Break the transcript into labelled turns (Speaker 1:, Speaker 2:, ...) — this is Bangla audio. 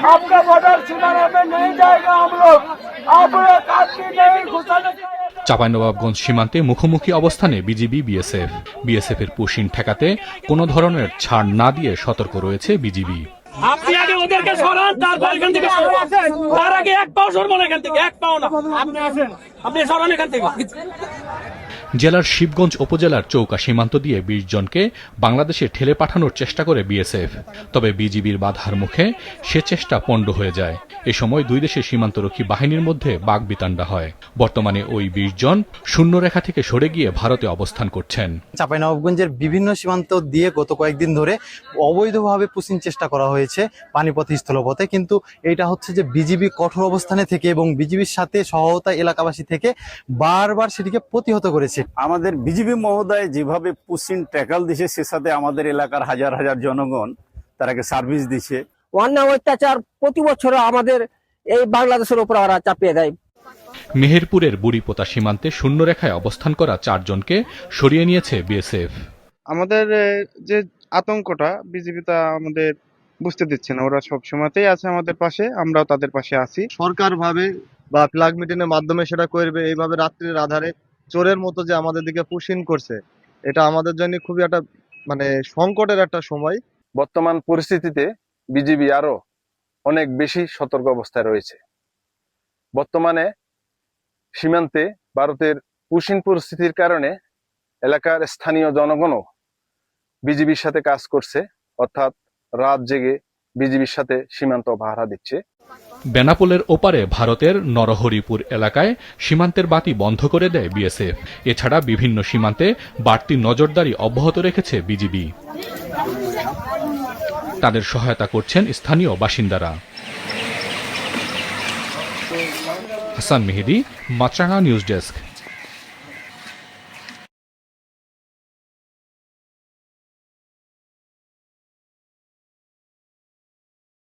Speaker 1: आपका बॉर्डर सीमाना में नहीं जाएगा हम लोग। आप लोग काफी नहीं घुसाने।
Speaker 2: চাঁপাইনবাবগঞ্জ সীমান্তে মুখোমুখি অবস্থানে বিজিবি বিএসএফ এর পুশিন ঠেকাতে কোনো ধরনের ছাড় না দিয়ে সতর্ক রয়েছে বিজিবি।
Speaker 3: আপনি আগে ওদেরকে সরান, তারপর এখান থেকে তার আগে এক পাও সরবো না, এখান থেকে এক পাও না। আপনি সরান এখান থেকে।
Speaker 2: জেলার শিবগঞ্জ উপজেলার চৌকা সীমান্ত দিয়ে ২০ জনকে বাংলাদেশে ঠেলে পাঠানোর চেষ্টা করে বিএসএফ, তবে বিজিবির বাধার মুখে সে চেষ্টা পণ্ড হয়ে যায়। এ সময় দুই দেশের সীমান্তরক্ষী বাহিনীর মধ্যে বাকবিতণ্ডা হয়। বর্তমানে ওই ২০ জন শূন্যরেখা থেকে সরে গিয়ে ভারতে অবস্থান করছেন।
Speaker 4: চাঁপাইনবাবগঞ্জের বিভিন্ন সীমান্ত দিয়ে গত কয়েকদিন ধরে অবৈধভাবে পুশিং চেষ্টা করা হয়েছে পানিপথে স্থলপথে, কিন্তু এটা হচ্ছে যে বিজিবি কঠোর অবস্থানে থেকে এবং বিজিবির সাথে সহায়তা এলাকাবাসী থেকে বারবার সেটিকে প্রতিহত করেছে।
Speaker 5: আমাদের বিজিবি মহোদয় যেভাবে পুশিং ট্যাকল দিছে, সে সাথে আমাদের এলাকার হাজার হাজার জনগণ তারাকে সার্ভিস দিছে।
Speaker 6: অন্যায় অত্যাচার প্রতি বছর আমাদের এই বাংলাদেশের উপর ওরা চাপিয়ে দেয়।
Speaker 2: মেহেরপুরের বুড়িপোতা সীমান্তে শূন্যরেখায় অবস্থান করা ৪ জনকে সরিয়ে নিয়েছে বিএসএফ।
Speaker 7: আমাদের যে আতঙ্কটা বিজেপি তা আমাদের বুঝতে দিচ্ছে না, ওরা সব সময়তেই আছে আমাদের পাশে, আমরাও তাদের পাশে আছি।
Speaker 8: সরকার ভাবে বা ফ্ল্যাগ মিটিংয়ের মাধ্যমে সেটা করবে, এইভাবে রাত্রির আধারে চোরের মতো যে আমাদের দিকে পুশিং করছে, এটা আমাদের জন্য খুবই একটা সংকটের একটা সময়।
Speaker 9: বর্তমান পরিস্থিতিতে বিজিবি আরো অনেক বেশি সতর্ক অবস্থায় রয়েছে। বর্তমানে সীমান্তে ভারতের পুশিং পরিস্থিতির কারণে এলাকার স্থানীয় জনগণও বিজিবির সাথে কাজ করছে, অর্থাৎ রাত জেগে বিজিবির সাথে সীমান্ত পাহারা দিচ্ছে।
Speaker 2: বেনাপোলের ওপারে ভারতের নরহরিপুর এলাকায় সীমান্তের বাতি বন্ধ করে দেয় বিএসএফ। এছাড়া বিভিন্ন সীমান্তে বাড়তি নজরদারি অব্যাহত রেখেছে বিজিবি। তাদের সহায়তা করছেন স্থানীয় বাসিন্দারা। হাসান মেহেদী, মাছরাঙা নিউজ ডেস্ক।